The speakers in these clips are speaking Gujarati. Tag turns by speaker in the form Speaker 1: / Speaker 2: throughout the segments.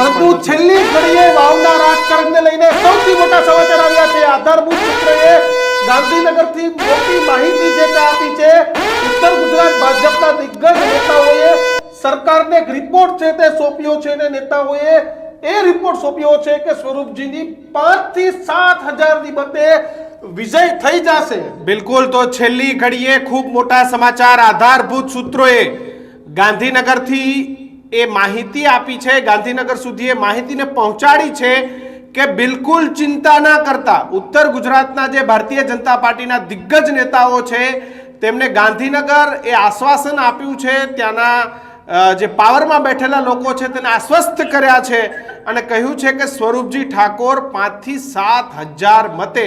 Speaker 1: પરંતુ છેલ્લી ઘડીએ વાવના રાજકારણને લઈને સૌથી મોટા સમાચાર આવ્યા છે। આધારભૂત સૂત્રએ ગાંધીનગરથી મોટી માહિતી જે આપી છે। ઉત્તર ગુજરાત ભાજપના દિગ્ગજ નેતાઓએ સરકારને એક રિપોર્ટ છે તે સોંપ્યો છે અને નેતાઓએ એ રિપોર્ટ સોંપ્યો છે કે સ્વરૂપજીની 5 થી 7,000 ની મતે વિજય થઈ જશે।
Speaker 2: બિલકુલ, તો છેલ્લી ઘડીએ ખૂબ મોટા સમાચાર। આધારભૂત સૂત્રોએ ગાંધીનગરથી એ માહિતી આપી છે, ગાંધીનગર સુધી એ માહિતીને પહોંચાડી છે કે બિલકુલ ચિંતા ના કરતા ઉત્તર ગુજરાતના જે ભારતીય જનતા પાર્ટીના દિગ્ગજ નેતાઓ છે તેમને ગાંધીનગર એ આશ્વાસન આપ્યું છે, ત્યાંના જે પાવરમાં બેઠેલા લોકો છે તેને આશ્વસ્ત કર્યા છે અને કહ્યું છે કે સ્વરૂપજી ઠાકોર 5 થી 7,000 મતે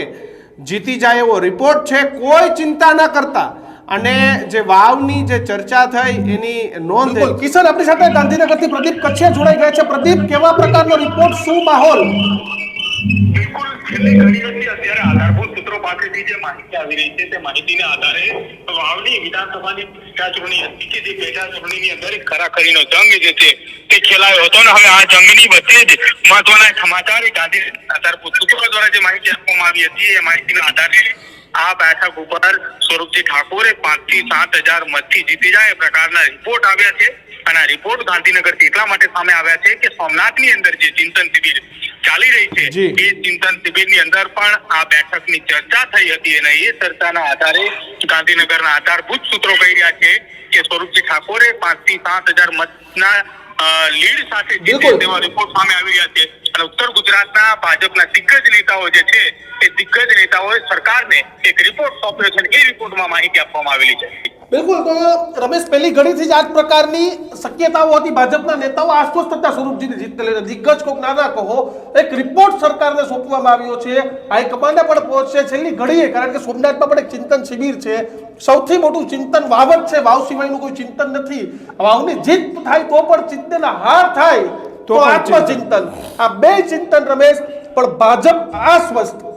Speaker 2: જીતી જાય એવો રિપોર્ટ છે, કોઈ ચિંતા ન કરતા। અને જે વાવની જે ચર્ચા થઈ એની નોંધ
Speaker 1: કિશન આપણી સાથે ગાંધીનગરથી પ્રદીપ કચ્છિયા જોડાઈ ગયા છે। પ્રદીપ, કેવા પ્રકારનો રિપોર્ટ, શું માહોલ?
Speaker 3: બિલકુલ, છેલ્લી ઘડીઓથી અત્યારે આધારભૂત સૂત્રો પાસેથી જે માહિતી આવી રહી છે તે માહિતીના આધારે વાવની વિધાનસભાની પેટા ચૂંટણી હતી કે જે પેટા ચૂંટણીની અંદર એક ખરાખરીનો જંગ જે છે તે ખેલાયો હતો અને હવે આ જંગની વચ્ચે જ મહત્વના સમાચાર ગાંધી આધારભૂત સૂત્રો દ્વારા જે માહિતી આપવામાં આવી હતી એ માહિતીના આધારે આ બેઠક ઉપર સ્વરૂપજી ઠાકોરે 5 થી 7,000 મતથી જીતી જાય એ પ્રકારના રિપોર્ટ આવ્યા છે અને આ રિપોર્ટ ગાંધીનગરથી એટલા માટે સામે આવ્યા છે કે સોમનાથની અંદર જે ચિંતન શિબિર ચાલી રહી છે એ ચિંતન શિબિરની અંદર પણ આ બેઠકની ચર્ચા થઈ હતી અને એ ચર્ચાના આધારે ગાંધીનગરના આધારભૂત સૂત્રો કહી રહ્યા છે કે સ્વરૂપજી ઠાકોરે 5 થી 7,000 મતના લીડ સાથે જીતે તેવા રિપોર્ટ સામે આવી રહ્યા છે અને ઉત્તર ગુજરાતના ભાજપના દિગ્ગજ નેતાઓ જે છે એ દિગ્ગજ નેતાઓએ સરકારને એક રિપોર્ટ સોંપ્યો છે અને એ રિપોર્ટમાં માહિતી આપવામાં આવેલી છે।
Speaker 1: બિલકુલ, તો રમેશ, પહેલી ઘડીથી જ આ પ્રકારની શક્યતાઓ હતી, ભાજપના નેતાઓ આશ્વસ્ત હતા સ્વરૂપજીની જીતને લઈને, દિગ્ગજ કોક નાના કહો, એક રિપોર્ટ સરકારને સોંપવામાં આવ્યો છે, હાઈકમાન્ડે પણ પહોંચશે છેલ્લી ઘડીએ, કારણ કે સોમનાથમાં પણ એક ચિંતન શિબિર છે, સૌથી મોટું ચિંતન વાવ જ છે, વાવ સિવાયનું કોઈ ચિંતન નથી। વાવની જીત થાય તો પણ ચિંતન હાર થાય તો આત્મચિંતન, આ બે ચિંતન રમેશ, પણ ભાજપ આશ્વસ્ત।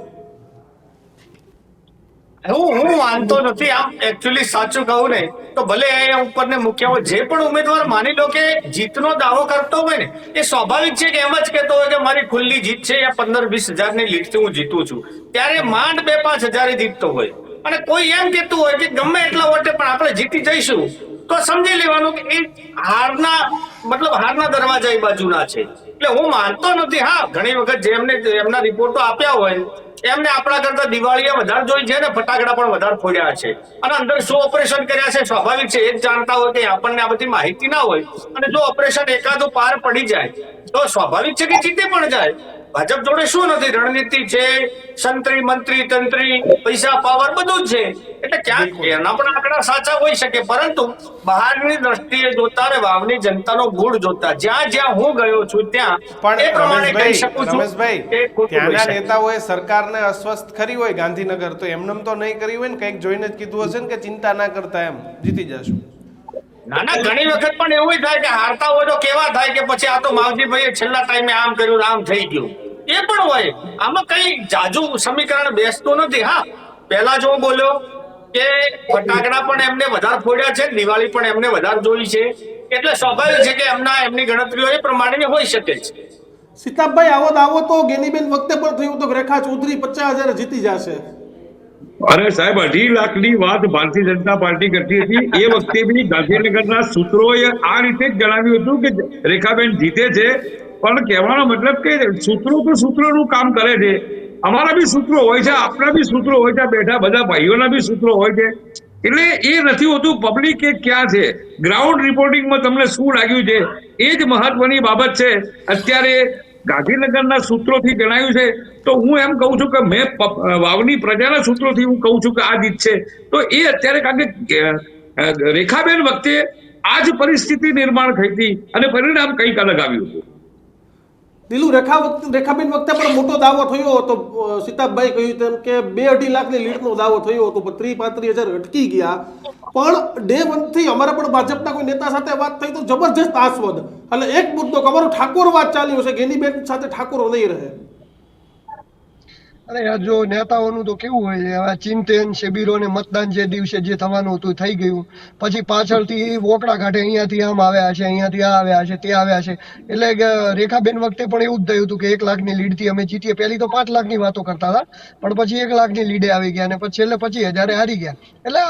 Speaker 4: હું માનતો નથી। આમ એકચ્યુઅલી સાચું કહું ને તો ભલે અહીંયા ઉપર ને મુખ્ય હોય, જે પણ ઉમેદવાર માની લો કે જીતનો દાવો કરતો હોય ને એ સ્વાભાવિક છે કે એમ જ કહેતો હોય કે મારી ખુલ્લી જીત છે, યા 15-20 હજારની લીડથી હું જીતું છું, ત્યારે માંડ 2-5 હજાર જીતતો હોય અને કોઈ એમ કહેતું હોય કે ગમે એટલા વોટે પણ આપણે જીતી જઈશું, તો સમજી લેવાનું કે એ હારના દરવાજા એ બાજુના છે। એટલે હું માનતો નથી। હા, ઘણી વખત જેમને એમના રિપોર્ટો આપ્યા હોય એમને આપણા કરતા દિવાળીએ વધારે જોઈ છે ને ફટાકડા પણ વધારે ફોડ્યા છે અને અંદર શું ઓપરેશન કર્યા છે સ્વાભાવિક છે, એ જ જાણતા હોય કે આપણને આ બધી માહિતી ના હોય અને જો ઓપરેશન એકાદું પાર પડી જાય તો સ્વાભાવિક છે કે જીતે પણ જાય। ભાજપ જોડે શું નથી, રણનીતિ છે, સંત્રી મંત્રી તંત્રી પૈસા પાવર બધું જ છે, એટલે ક્યાંક એના પણ આંકડા સાચા હોઈ શકે, પરંતુ બહારની દ્રષ્ટિએ જોતા અને વાવની જનતાનો મૂળ જોતા જ્યાં જ્યાં હું ગયો છું ત્યાં એ પ્રમાણે કહી શકું છું કે
Speaker 2: ત્યાંના નેતાઓએ સરકારને અસ્વસ્થ કરી હોય ગાંધીનગર, તો એમનેમ તો નહીં કરી હોય ને, કંઈક જોઈને જ કીધું હશે ને કે ચિંતા ના કરતા એમ જીતી જશું।
Speaker 4: ના, ઘણી વખત પણ એવું થાય કે હારતા હોય તો કેવા થાય કે પછી આ તો માવજીભાઈએ છેલ્લા ટાઈમે આમ કર્યું, આમ થઈ ગયું, એ પણ હોય। આમાં કઈ જાજુ સમીકરણ બેસતું નથી। હા, પહેલા જો બોલ્યો કે ફટાકડા પણ એમને વધારે ફોડ્યા છે, દિવાળી પણ એમને વધારે જોઈ છે, એટલે સ્વાભાવિક છે કે એમની ગણતરીઓ એ પ્રમાણે હોઈ શકે છે।
Speaker 1: સીતાભાઈ, આવો દાવો તો ગેનીબેન વખતે પણ થયું તો રેખા ચૌધરી 50,000 જીતી જશે।
Speaker 5: અરે સાહેબ, 2.5 લાખની વાત ભારતીય જનતા પાર્ટી કરતી હતી, એ વખતે બી ગાંધીનગરના સૂત્રોએ આ રીતે જ જણાવ્યું હતું કે રેખાબેન જીતે છે, પણ કહેવાનો મતલબ કે સૂત્રો તો સૂત્રોનું કામ કરે છે। અમારા બી સૂત્રો હોય છે, આપણા બી સૂત્રો હોય છે, બેઠા બધા ભાઈઓના બી સૂત્રો હોય છે, એટલે એ નથી હોતું પબ્લિક એ ક્યાં છે, ગ્રાઉન્ડ રિપોર્ટિંગમાં તમને શું લાગ્યું છે એ જ મહત્વની બાબત છે। અત્યારે ગાંધીનગરના સૂત્રોથી જણાવ્યું છે તો હું એમ કહું છું કે મેં વાવની પ્રજાના સૂત્રોથી હું કહું છું કે આ જીત છે, તો એ અત્યારે કારણ કે રેખાબેન વખતે આ જ પરિસ્થિતિ નિર્માણ થઈ હતી અને પરિણામ કંઈક અલગ આવ્યું હતું।
Speaker 1: દિલુ, રેખાબેન વખતે પણ મોટો દાવો થયો હતો, સીતાભાઈ કહ્યું તેમ કે 2-2.5 લાખની લીડનો દાવો થયો હતો, 30-35 હજાર અટકી ગયા, પણ ડે 1 થી અમારા પણ ભાજપના કોઈ નેતા સાથે વાત થઈ તો જબરજસ્ત આસ્વાદ, એટલે એક મુદ્દો અમારો ઠાકોર વાત ચાલ્યો છે, ગેનીબેન સાથે ઠાકોરો નહીં રહે।
Speaker 6: અરે આ જો નેતાઓનું તો કેવું હોય છે, હવે ચિંતન શિબિરો ને મતદાન જે દિવસે જે થવાનું હતું થઈ ગયું, પછી પાછળથી વોકડા કાઢે, અહીંયાથી આમ આવ્યા છે, અહીંયાથી આ આવ્યા છે, તે આવ્યા છે. એટલે કે રેખાબેન વખતે પણ એવું જ થયું હતું કે 1 લાખની લીડથી અમે જીતીએ. પહેલી તો 5 લાખની વાતો કરતા હતા, પણ પછી 1 લાખની લીડે આવી ગયા અને પછી છેલ્લે 25,000 હારી ગયા. એટલે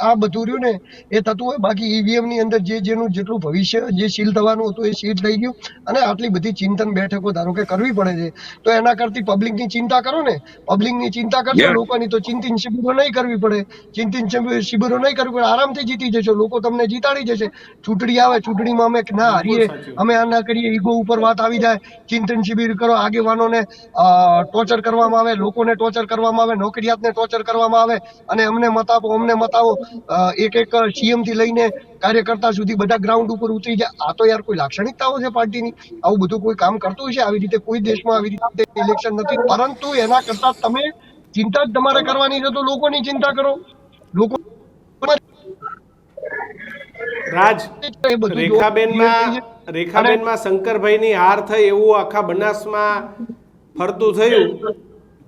Speaker 6: આ બધું રહ્યું ને એ થતું હોય. બાકી ઈવીએમ ની અંદર જેનું જેટલું ભવિષ્ય જે સીલ થવાનું હતું એ સીલ થઈ ગયું. અને આટલી બધી ચિંતન બેઠકો ધારો કે કરવી પડે છે, તો એના કરતી પબ્લિકની ચિંતા કરો ને. પબ્લિકની ચિંતા કરશો
Speaker 5: Yes.
Speaker 6: લોકોની, તો ચિંતન શિબિરો નહીં કરવી પડે. શિબિરો નહીં કરવી પડે, આરામથી જીતી જશો. લોકો તમને જીતાડી જશે. ચૂંટણી આવે, ચૂંટણીમાં અમે ના હારીએ, અમે આ ના કરીએ, ઈગો ઉપર વાત આવી જાય. ચિંતન શિબિર કરો, આગેવાનોને ટોર્ચર કરવામાં આવે, લોકોને ટોર્ચર કરવામાં આવે, નોકરિયાતને ટોર્ચર કરવામાં આવે, અને અમને મત આપો, અમને મત આપો. એક એક સીએમ થી લઈને કાર્યકર્તા સુધી બધા ગ્રાઉન્ડ ઉપર ઉતરી જાય. આ તો યાર કોઈ લાક્ષણિકતાઓ છે પાર્ટીની? આવું બધું કોઈ કામ કરતું હશે? આવી રીતે કોઈ દેશમાં આવી રીતે ઇલેક્શન નથી. પરંતુ એના કરતા તમે ચિંતા જ તમારે કરવાની છે, તો લોકોની ચિંતા કરો. લોકો
Speaker 2: રાજ,
Speaker 6: એ બધું
Speaker 2: રેખાબેનમાં શંકરભાઈની હાર થઈ એવું આખા બનાસમાં ફરતું થયું.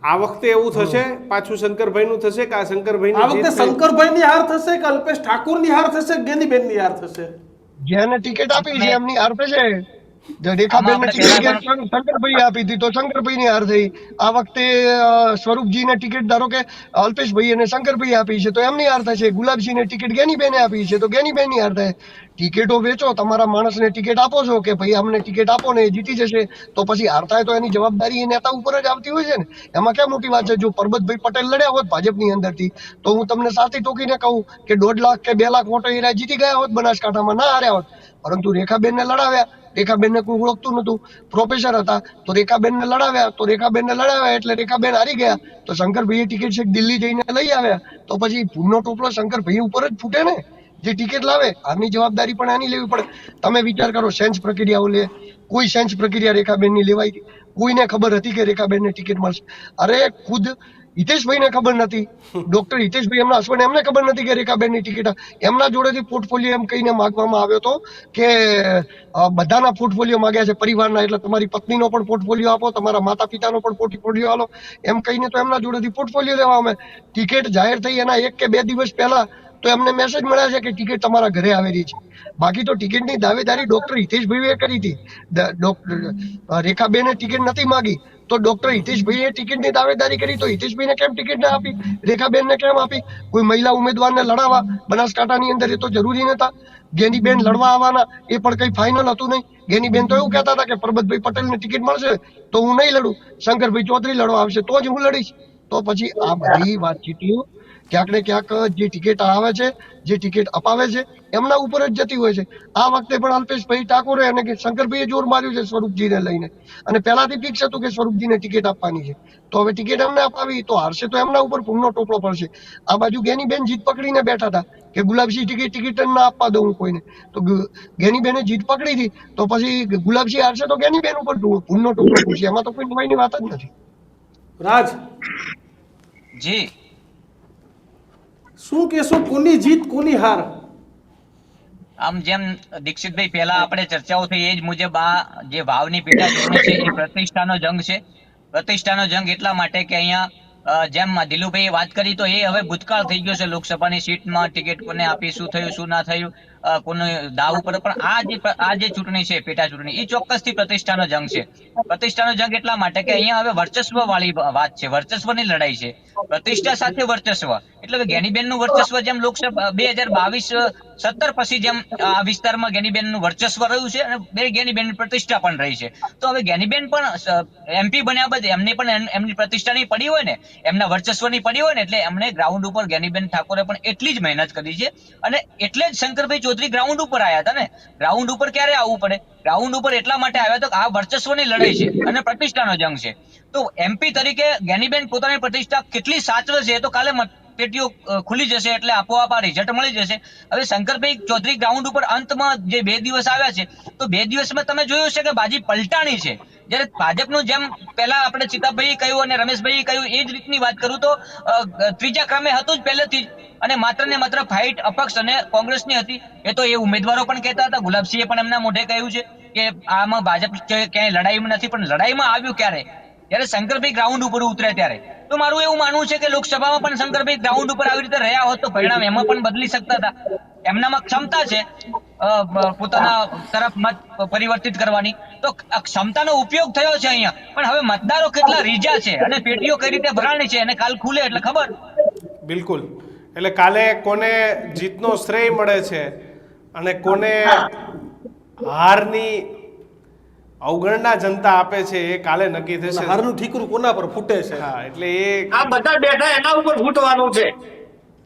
Speaker 2: આ વખતે એવું થશે, પાછું શંકરભાઈનું થશે કે આ શંકરભાઈની
Speaker 1: આ વખતે
Speaker 2: જીત થઈ?
Speaker 1: શંકરભાઈની હાર થશે કે અલ્પેશ ઠાકોરની હાર થશે કે ગેનીબેનની હાર થશે?
Speaker 6: જેને ટિકિટ આપી છે એમની હાર થશે. રેખાબેન ને ટિકિટ શંકરભાઈ આપી હતી તો શંકરભાઈ ની હાર થઈ. આ વખતે સ્વરૂપજી ને ટિકિટ ધારો કે અલ્પેશભાઈ અને શંકરભાઈ આપી છે તો એમની હાર થશે. ગુલાબસિંહ ને ટિકિટ ગેનીબેને આપી છે તો ગેનીબેન ની હાર થાય. ટિકિટો વેચો, તમારા માણસને ટિકિટ આપો છો કે ભાઈ અમને ટિકિટ આપો ને એ જીતી જશે, તો પછી હાર થાય તો એની જવાબદારી એ નેતા ઉપર જ આવતી હોય છે ને. એમાં ક્યાં મોટી વાત છે? જો પરબતભાઈ પટેલ લડ્યા હોત ભાજપની અંદરથી, તો હું તમને સાથી ટોકીને કહું કે 1.5 લાખ કે 2 લાખ વોટો એ જીતી ગયા હોત બનાસકાંઠામાં, ના હાર્યા હોત. પરંતુ રેખાબેનને લડાવ્યા, રેખાબેનને કોઈ ઓળખતું નતું, પ્રોફેસર હતા, તો રેખાબેનને લડાવ્યા, તો રેખાબેનને લડાવ્યા એટલે રેખાબેન હારી ગયા. તો શંકરભાઈએ ટિકિટ છેક દિલ્હી જઈને લઈ આવ્યા, તો પછી ભૂલનો ટોપલો શંકરભાઈ ઉપર જ ફૂટે ને. જે ટિકિટ લાવે આની જવાબદારી પણ આની લેવી પડે. તમે વિચાર કરો, સેન્સ પ્રક્રિયાઓ લે, કોઈ સેન્સ પ્રક્રિયા રેખાબેનની લેવાઈ હતી? કોઈને ખબર હતી કે રેખાબેનને ટિકિટ મળશે? અરે ખુદ હિતેશભાઈને ખબર નથી, ડોક્ટર હિતેશભાઈ એમના હસબન્ડ, એમને ખબર નથી કે રેખાબેનની ટિકિટ. એમના જોડેથી પોર્ટફોલિયો એમ કહીને માંગવામાં આવ્યો હતો કે બધાના પોર્ટફોલિયો માંગ્યા છે પરિવારના, એટલે તમારી પત્નીનો પણ પોર્ટફોલિયો આપો, તમારા માતા પિતાનો પણ પોર્ટફોલિયો આપો, એમ કહીને તો એમના જોડેથી પોર્ટફોલિયો લેવા અમે. ટિકિટ જાહેર થઈ એના 1 કે 2 દિવસ પહેલા તો એમને મેસેજ મળ્યા છે કે ટિકિટ તમારા ઘરે આવેલી છે. બાકી તો ટિકિટની દાવેદારી ડોક્ટર હિતેશભાઈએ કરી હતી. રેખાબેને ટિકિટ નથી માંગી, તો ડોક્ટર હિતેશભાઈએ ટિકિટની દાવેદારી કરી, તો હિતેશભાઈને કેમ ટિકિટ ના આપી? રેખાબેનને કેમ આપી? કોઈ મહિલા ઉમેદવારને લડાવવા બનાસકાંઠાની અંદર એ તો જરૂરી નતા. ગેનીબેન લડવા આવવાના એ પણ કઈ ફાઇનલ હતું નહીં. ગેનીબેન તો એવું કહેતા હતા કે પરબતભાઈ પટેલને ટિકિટ મળશે તો હું નહીં લડું, શંકરભાઈ ચૌધરી લડવા આવશે તો જ હું લડીશ. તો પછી આ બધી વાતચીત ક્યાંક ને ક્યાંક જે ટિકિટ આવે છે, જે ટિકિટ અપાવે છે, એમના ઉપર જ જતી હોય છે. આ વખતે પણ અલ્પેશભાઈ ઠાકોરે અને શંકરભાઈએ જોર માર્યું છે સ્વરૂપજીને લઈને, અને પહેલાથી ફિક્સ હતું કે સ્વરૂપજીને ટિકિટ આપવાની છે. તો હવે ટિકિટ એમને અપાવી તો હારશે તો એમના ઉપર ભૂમનો ટોપલો પડશે. આ બાજુ ગેનીબેન જીત પકડીને બેઠા હતા કે ગુલાબસિંહ ટિકિટ ના આપવા દઉં કોઈને, તો ગેનીબેને જીત પકડી હતી, તો પછી ગુલાબસિંહ હારશે તો ગેનીબેન ઉપર ભૂમનો ટોપલો પડશે. એમાં તો કોઈ નવાઈની વાત જ નથી.
Speaker 1: રાજ,
Speaker 7: જી
Speaker 1: શું કેશો, કોની જીત કોની હાર?
Speaker 7: આમ જેમ દીક્ષિતભાઈ પહેલા આપણે ચર્ચાઓ થઈ એ જ મુજબ આ જે વાવની પેટા ચૂંટણી છે એ પ્રતિષ્ઠાનો જંગ છે. પ્રતિષ્ઠાનો જંગ એટલા માટે કે અહીંયા જેમ દિલુભાઈએ વાત કરી તો એ હવે ભૂતકાળ થઈ ગયો છે. લોકસભાની સીટમાં ટિકિટ કોને આપી, શું થયું શું ના થયું, કોને દાવ ઉપર. પણ આ જે ચૂંટણી છે પેટા ચૂંટણી, એ ચોક્કસથી પ્રતિષ્ઠાનો જંગ છે. પ્રતિષ્ઠાનો જંગ એટલા માટે કે અહીંયા હવે વર્ચસ્વ વાળી વાત છે, વર્ચસ્વની લડાઈ છે, પ્રતિષ્ઠા સાથે વર્ચસ્વ. એટલે ગેનીબેનનું વર્ચસ્વ જેમ લોકસભા 2022-17 પછી જેમ આ વિસ્તારમાં ગેનીબેનનું વર્ચસ્વ રહ્યું છે અને ગેનીબેનની પ્રતિષ્ઠા પણ રહી છે. તો હવે ગેનીબેન પણ એમપી બન્યા બાદ એમની પણ એમની પ્રતિષ્ઠાની પડી હોય ને, એમના વર્ચસ્વની પડી હોય ને, એટલે એમણે ગ્રાઉન્ડ ઉપર ગેનીબેન ઠાકોરે પણ એટલી જ મહેનત કરી છે. અને એટલે જ શંકરભાઈ ચૌધરી ગ્રાઉન્ડ ઉપર આવ્યા હતા ને. ગ્રાઉન્ડ ઉપર ક્યારે આવવું પડે? ગ્રાઉન્ડ ઉપર એટલા માટે આવ્યા તો આ વર્ચસ્વની લડાઈ છે અને પ્રતિષ્ઠાનો જંગ છે. તો એમપી તરીકે ગેનીબેન પોતાની પ્રતિષ્ઠા કેટલી સાચવે છે તો કાલે પેટીઓ ખુલી જશે એટલે આપોઆપ આ રિઝલ્ટ મળી જશે. હવે શંકરભાઈ ચૌધરી ગ્રાઉન્ડ ઉપર અંતમાં જે 2 દિવસ આવ્યા છે, તો 2 દિવસમાં તમે જોયું છે કે બાજી પલટાણી છે. જ્યારે ભાજપનું જેમ પહેલા આપણે ચિતાભાઈએ કહ્યું અને રમેશભાઈએ કહ્યું એ જ રીતની વાત કરું તો ત્રીજા ક્રમે હતું જ પહેલેથી જ, અને માત્ર ને માત્ર ફાઇટ અપક્ષ અને કોંગ્રેસની હતી. એ તો એ ઉમેદવારો પણ કહેતા હતા, ગુલાબસિંહે પણ એમના મોઢે કહ્યું છે કે આમાં ભાજપ ક્યાંય લડાઈમાં નથી. પણ લડાઈમાં આવ્યું ક્યારે? ત્યારે શંકરભાઈ ગ્રાઉન્ડ ઉપર ઉતરે ત્યારે તો મારું એવું માનવું છે કે લોકસભામાં પણ શંકરભાઈ ગ્રાઉન્ડ ઉપર આવી રીતે રહ્યા હોત તો પરિણામ એમાં પણ બદલી શકતા હતા. એમનામાં ક્ષમતા છે પોતાના તરફ મત પરિવર્તિત કરવાની, તો આ ક્ષમતાનો ઉપયોગ થયો છે અહીંયા. પણ હવે મતદારો કેટલા રીઝા છે અને પેટીઓ કઈ રીતે ભરાણી છે અને કાલ ખુલે એટલે ખબર.
Speaker 2: બિલકુલ. એટલે કાલે કોને જીતનો શ્રેય મળે છે અને કોને હારની અવગણના જનતા આપે છે એ કાલે નક્કી થશે.
Speaker 1: હારનું ઠીકરું કોના પર ફૂટે છે?
Speaker 2: હા, એટલે એ
Speaker 4: આ બધા બેઠા એના ઉપર ફૂટવાનું છે.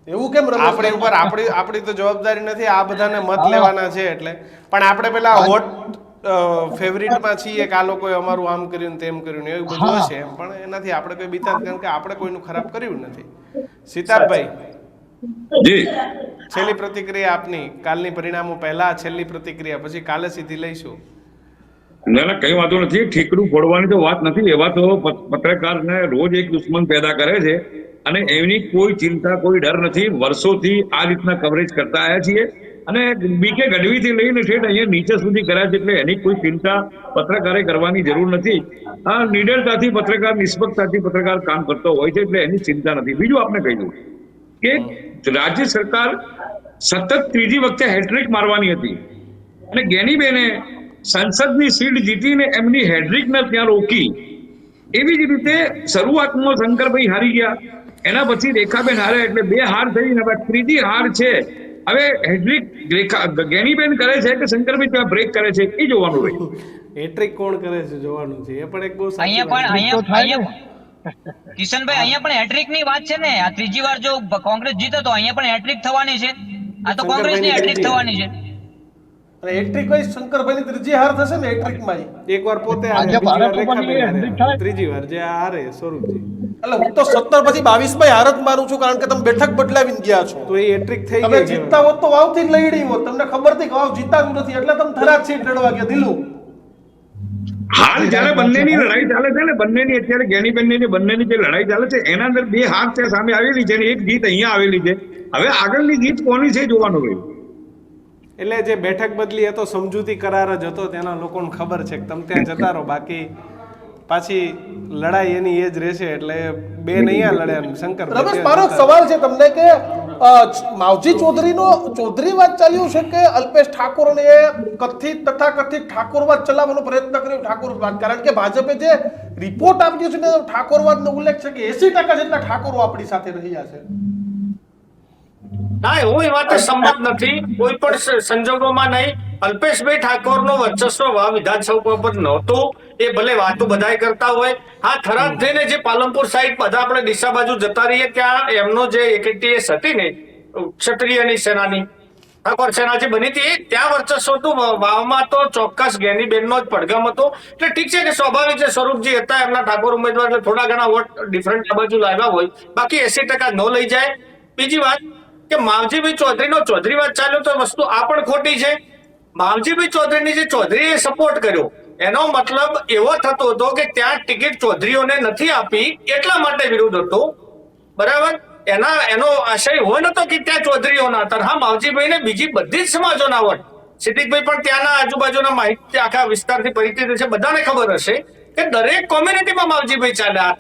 Speaker 1: એવું કેમ
Speaker 2: આપણે ઉપર આપણી તો જવાબદારી નથી, આ બધાને મત લેવાના છે એટલે. પણ આપણે પેલા હોટ ફેવરિટમાં છીએ કે આ લોકોએ અમારું આમ કર્યું ને તેમ કર્યું ને એવું બધું હશે, પણ એનાથી આપણે કોઈ બીતા, કારણ કે આપણે કોઈનું ખરાબ કર્યું નથી. સિતાબભાઈ,
Speaker 5: જી
Speaker 2: છેલ્લી પ્રતિક્રિયા આપની કાલની પરિણામો પહેલા, છેલ્લી પ્રતિક્રિયા પછી કાલે સીધી લઈશું.
Speaker 5: ના ના કઈ વાંધો નથી, ઠીકરું ફોડવાની તો વાત નથી. એવા તો પત્રકારને રોજ એક દુશ્મન પેદા કરે છે અને એની કોઈ ચિંતા, કોઈ ડર નથી. વર્ષોથી આ રીતના કવરેજ કરતા આવ્યા છીએ અને બીકે ગઢવીથી લઈને ઠેઠ અહીંયા નીચે સુધી કર્યા છે, એટલે એની કોઈ ચિંતા પત્રકારે કરવાની જરૂર નથી. આ નિડરતાથી પત્રકાર, નિષ્પક્ષતાથી પત્રકાર કામ કરતો હોય છે, એટલે એની ચિંતા નથી. બીજું આપને કહી દઉં કે રાજ્ય સરકાર સતત ત્રીજી વખતે હેટ્રિક મારવાની હતી અને ગેનીબેને સંસદની સીટ જીતીને એમની હેડ્રિકને ત્યાં રોકી. એવી જ રીતે શરૂઆતમાં શંકરભાઈ હારી ગયા, એના પછી રેખાબેન હારે, એટલે 2 હાર થઈ ને હવે ત્રીજી હાર છે. હવે હેડ્રિક ગેનીબેન કરે છે કે શંકરભાઈ ત્યાં બ્રેક કરે છે, એ જોવાનું રહ્યું.
Speaker 2: હેટ્રિક કોણ કરે છે જોવાનું છે. એ પણ એક બહુ
Speaker 7: કિશનભાઈ અહીંયા પણ હેટ્રિક ની વાત છે ને. આ ત્રીજી વાર જો કોંગ્રેસ જીતે તો અહીંયા પણ હેટ્રિક થવાની છે. આ તો કોંગ્રેસની હેટ્રિક થવાની છે.
Speaker 1: અને હેટ્રિક વાઇઝ શંકરભાઈની ત્રીજી હાર થશે ને હેટ્રિકમાં.
Speaker 2: એકવાર પોતે હારે, બીજી વાર રેખાબેન હારે, ત્રીજી વાર જે હારે સ્વરૂપજી.
Speaker 1: એટલે હું તો 17 પછી 22 માં હાર જ માનું છું, કારણ કે તમે બેઠક બદલાવીને ગયા છો.
Speaker 2: તો એ હેટ્રિક થઈ
Speaker 1: તમે
Speaker 2: ગઈ.
Speaker 1: જીતતા હોત તો વાવથી જ લઈ હોત. તમને ખબર હતી કે વાવ જીતાતું નથી એટલે તમે થરાદ સીટ લડવા ગયા. દિલ્હી
Speaker 5: હાલ જયારે બંનેની લડાઈ ચાલે છે ને, બંનેની અત્યારે ગેનીબેનની બંનેની જે લડાઈ ચાલે છે એના અંદર 2 હાર ત્યાં સામે આવેલી છે અને 1 જીત અહીંયા આવેલી છે. હવે આગળની જીત કોની છે જોવાનું રહ્યું.
Speaker 2: એટલે જે બેઠક બદલી એ તો સમજૂતી કરાર જ હતો, તેના લોકોને ખબર છે કે તમે ત્યાં જતા રહો, બાકી પાછી લડાઈ એની એ જ રહેશે. એટલે બેન અહીંયા લડ્યા, શંકર.
Speaker 1: રમેશ, મારો એક સવાલ છે તમને કે માવજી ચૌધરીવાદ ચાલ્યું છે કે અલ્પેશ ઠાકોરને કથિત તથાકથિત ઠાકોરવાદ ચલાવવાનો પ્રયત્ન કર્યો? ઠાકોરવાદ, કારણ કે ભાજપે જે રિપોર્ટ આપ્યો છે ને ઠાકોરવાદનો ઉલ્લેખ છે કે 80% જેટલા ઠાકોરો આપણી સાથે રહ્યા છે.
Speaker 4: ના, હું એ વાત સંમત નથી, કોઈ પણ સંજોગોમાં નહીં. અલ્પેશભાઈ ઠાકોરનું વર્ચસ્વ વાવ વિધાનસભા પર નહોતું. એ ભલે વાતો બધાય કરતા હોય. હા, થરાદ થઈને જે પાલનપુર સાઈડ બધા આપણે ડીસા બાજુ જતા રહીએ, ત્યાં એમનો જે એકેટીએસ હતી ને ક્ષત્રિયની સેનાની ઠાકોર સેના જે બની હતી, ત્યાં વર્ચસ્વ હતું. વાવમાં તો ચોક્કસ ગેનીબેનનો જ પડઘમ હતો. એટલે ઠીક છે કે સ્વાભાવિક છે, સ્વરૂપજી હતા એમના ઠાકોર ઉમેદવાર, એટલે થોડા ઘણા વોટ ડિફરન્ટ આ બાજુ લાવ્યા હોય, બાકી 80% ન લઈ જાય. બીજી વાત કે માવજીભાઈ ચૌધરીનો ચૌધરીવાદ ચાલ્યો તો વસ્તુ આ પણ ખોટી છે. માવજીભાઈ ચૌધરીની જે ચૌધરીએ સપોર્ટ કર્યો એનો મતલબ એવો થતો હતો કે ત્યાં ટિકિટ ચૌધરીઓને નથી આપી એટલા માટે વિરોધ હતો, બરાબર. એનો આશય હોય નતો કે ત્યાં ચૌધરીઓના હતા. હા, માવજીભાઈને બીજી બધી જ સમાજોના વોટ, સિદ્દીકભાઈ પણ ત્યાંના આજુબાજુના માહિતી આખા વિસ્તારથી પરિચિત છે, બધાને ખબર હશે કે દરેક કોમ્યુનિટીમાં માવજીભાઈ ચાલ્યા.